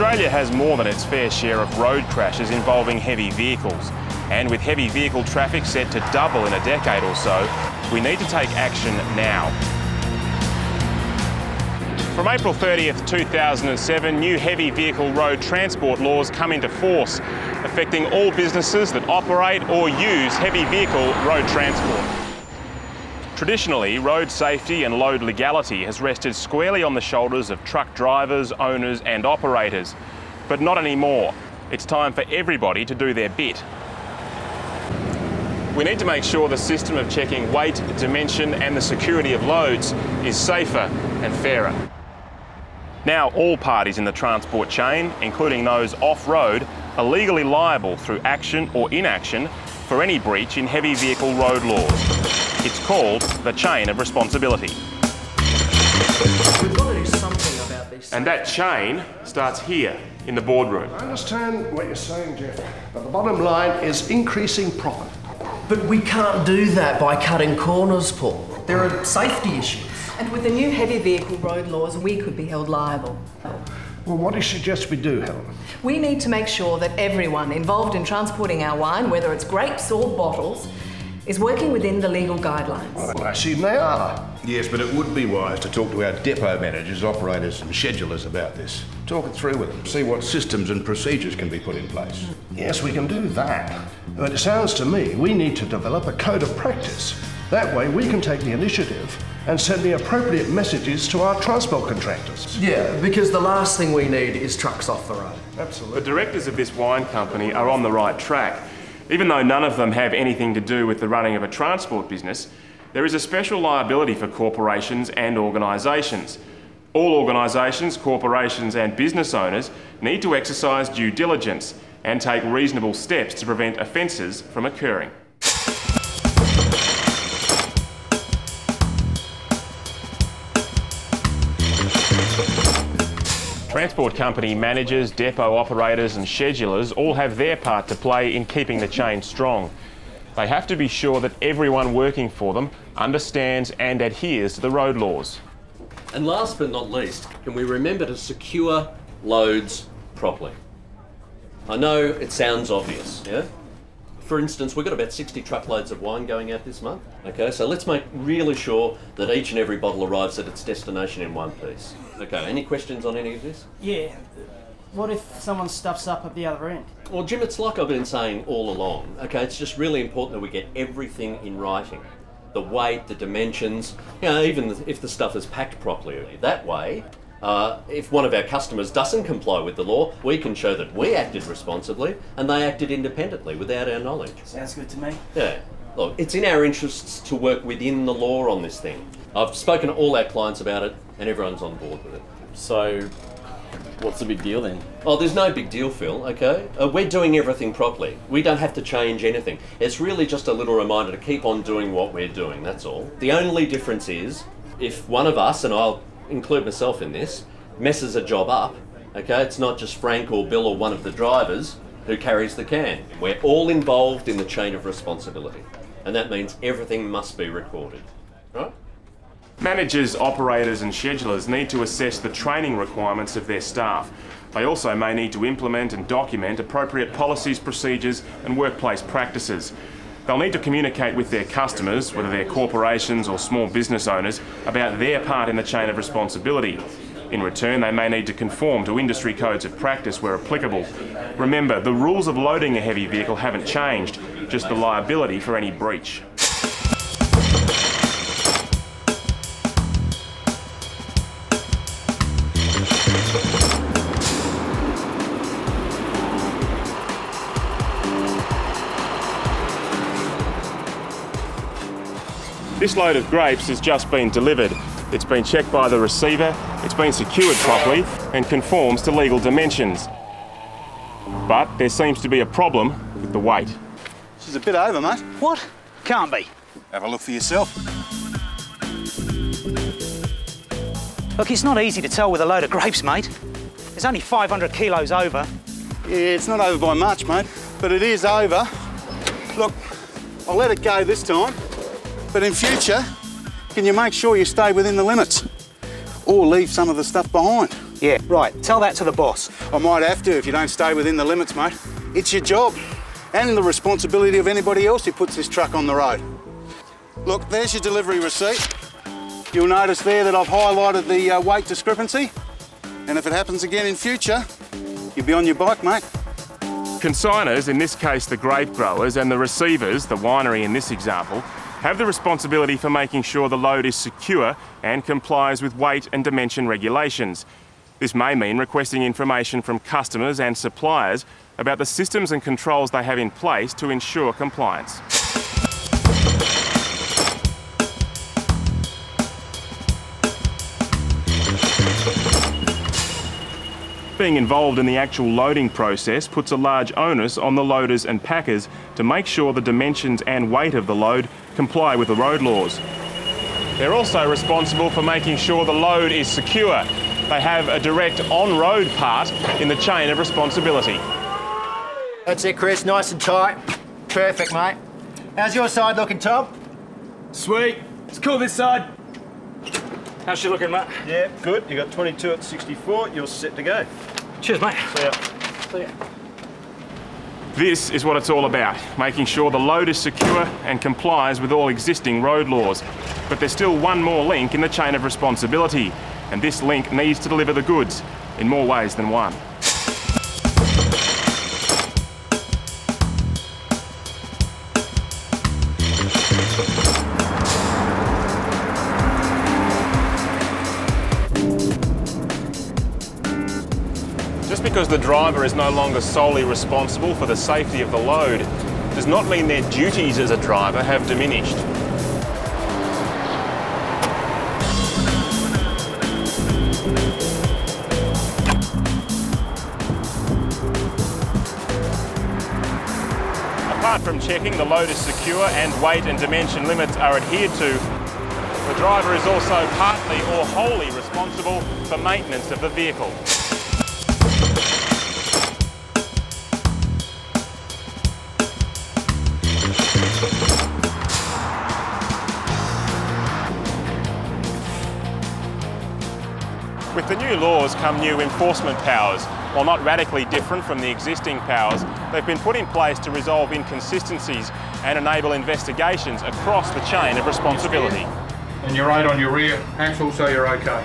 Australia has more than its fair share of road crashes involving heavy vehicles. And with heavy vehicle traffic set to double in a decade or so, we need to take action now. From April 30th, 2007, new heavy vehicle road transport laws come into force, affecting all businesses that operate or use heavy vehicle road transport. Traditionally, road safety and load legality has rested squarely on the shoulders of truck drivers, owners and operators. But not anymore. It's time for everybody to do their bit. We need to make sure the system of checking weight, dimension and the security of loads is safer and fairer. Now all parties in the transport chain, including those off-road, are legally liable through action or inaction for any breach in heavy vehicle road laws. It's called the chain of responsibility. We've got to do something about this. And that chain starts here in the boardroom. I understand what you're saying, Jeff, but the bottom line is increasing profit. But we can't do that by cutting corners, Paul. There are safety issues. And with the new heavy vehicle road laws, we could be held liable. Well, what do you suggest we do, Helen? We need to make sure that everyone involved in transporting our wine, whether it's grapes or bottles, is working within the legal guidelines. Well, I assume they are. Yes, but it would be wise to talk to our depot managers, operators and schedulers about this. Talk it through with them, see what systems and procedures can be put in place. Yes, we can do that. But it sounds to me we need to develop a code of practice. That way we can take the initiative and send the appropriate messages to our transport contractors. Yeah, because the last thing we need is trucks off the road. Absolutely. The directors of this wine company are on the right track. Even though none of them have anything to do with the running of a transport business, there is a special liability for corporations and organisations. All organisations, corporations and business owners need to exercise due diligence and take reasonable steps to prevent offences from occurring. Transport company managers, depot operators and schedulers all have their part to play in keeping the chain strong. They have to be sure that everyone working for them understands and adheres to the road laws. And last but not least, can we remember to secure loads properly? I know it sounds obvious, yeah? For instance, we've got about 60 truckloads of wine going out this month. Okay, so let's make really sure that each and every bottle arrives at its destination in one piece. Okay, any questions on any of this? Yeah. What if someone stuffs up at the other end? Well, Jim, it's like I've been saying all along. Okay, it's just really important that we get everything in writing. The weight, the dimensions, you know, even if the stuff is packed properly. That way, if one of our customers doesn't comply with the law, we can show that we acted responsibly and they acted independently without our knowledge. Sounds good to me. Yeah. Look, it's in our interests to work within the law on this thing. I've spoken to all our clients about it and everyone's on board with it. So, what's the big deal then? Oh, there's no big deal, Phil, okay? We're doing everything properly. We don't have to change anything. It's really just a little reminder to keep on doing what we're doing, that's all. The only difference is, if one of us, and I'll include myself in this, messes a job up, okay, it's not just Frank or Bill or one of the drivers who carries the can. We're all involved in the chain of responsibility. And that means everything must be recorded, right? Managers, operators and schedulers need to assess the training requirements of their staff. They also may need to implement and document appropriate policies, procedures and workplace practices. They'll need to communicate with their customers, whether they're corporations or small business owners, about their part in the chain of responsibility. In return, they may need to conform to industry codes of practice where applicable. Remember, the rules of loading a heavy vehicle haven't changed, just the liability for any breach. This load of grapes has just been delivered. It's been checked by the receiver, it's been secured properly and conforms to legal dimensions. But there seems to be a problem with the weight. She's a bit over, mate. What? Can't be. Have a look for yourself. Look, it's not easy to tell with a load of grapes, mate. There's only 500 kilos over. Yeah, it's not over by much, mate, but it is over. Look, I'll let it go this time, but in future, can you make sure you stay within the limits? Or leave some of the stuff behind? Yeah, right. Tell that to the boss. I might have to if you don't stay within the limits, mate. It's your job and the responsibility of anybody else who puts this truck on the road. Look, there's your delivery receipt. You'll notice there that I've highlighted the weight discrepancy. And if it happens again in future, you'll be on your bike, mate. Consigners, in this case the grape growers, and the receivers, the winery in this example, have the responsibility for making sure the load is secure and complies with weight and dimension regulations. This may mean requesting information from customers and suppliers about the systems and controls they have in place to ensure compliance. Being involved in the actual loading process puts a large onus on the loaders and packers to make sure the dimensions and weight of the load comply with the road laws. They're also responsible for making sure the load is secure. They have a direct on-road part in the chain of responsibility. That's it, Chris. Nice and tight. Perfect, mate. How's your side looking, Tom? Sweet. It's cool this side. How's she looking, Matt? Yeah, good. You got 22 at 64. You're set to go. Cheers, mate. See ya. See ya. This is what it's all about, making sure the load is secure and complies with all existing road laws. But there's still one more link in the chain of responsibility, and this link needs to deliver the goods in more ways than one. Just because the driver is no longer solely responsible for the safety of the load does not mean their duties as a driver have diminished. Apart from checking the load is secure and weight and dimension limits are adhered to, the driver is also partly or wholly responsible for maintenance of the vehicle. With the new laws come new enforcement powers. While not radically different from the existing powers, they've been put in place to resolve inconsistencies and enable investigations across the chain of responsibility. And you're right on your rear axle, so you're okay.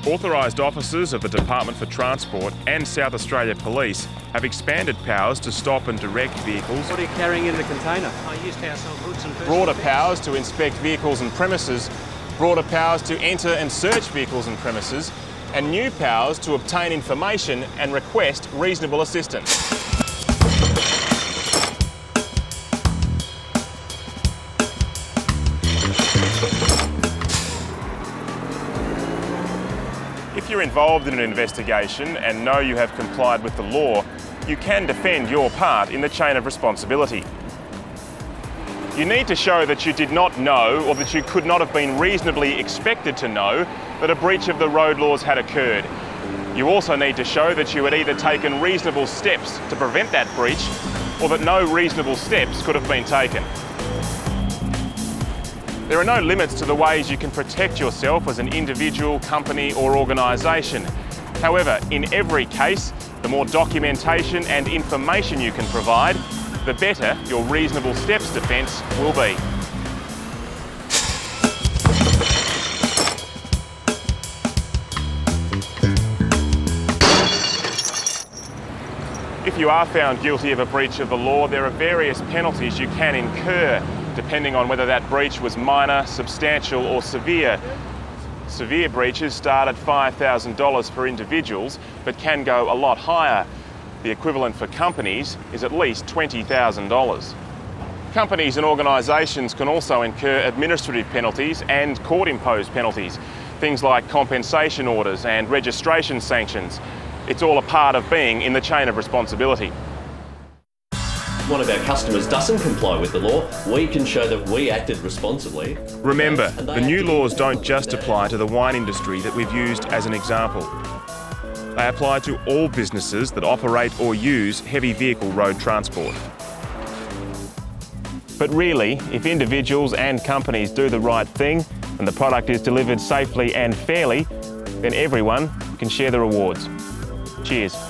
Authorised officers of the Department for Transport and South Australia Police have expanded powers to stop and direct vehicles. What are you carrying in the container? I used household goods and Broader powers to inspect vehicles and premises, broader powers to enter and search vehicles and premises, and new powers to obtain information and request reasonable assistance. If you're involved in an investigation and know you have complied with the law, you can defend your part in the chain of responsibility. You need to show that you did not know, or that you could not have been reasonably expected to know, that a breach of the road laws had occurred. You also need to show that you had either taken reasonable steps to prevent that breach, or that no reasonable steps could have been taken. There are no limits to the ways you can protect yourself as an individual, company or organisation. However, in every case, the more documentation and information you can provide, the better your reasonable steps defence will be. If you are found guilty of a breach of the law, there are various penalties you can incur, depending on whether that breach was minor, substantial or severe. Severe breaches start at $5,000 for individuals, but can go a lot higher. The equivalent for companies is at least $20,000. Companies and organisations can also incur administrative penalties and court-imposed penalties, things like compensation orders and registration sanctions. It's all a part of being in the chain of responsibility. One of our customers doesn't comply with the law, we can show that we acted responsibly. Remember, the new laws don't just apply to the wine industry that we've used as an example. They apply to all businesses that operate or use heavy vehicle road transport. But really, if individuals and companies do the right thing, and the product is delivered safely and fairly, then everyone can share the rewards. Cheers.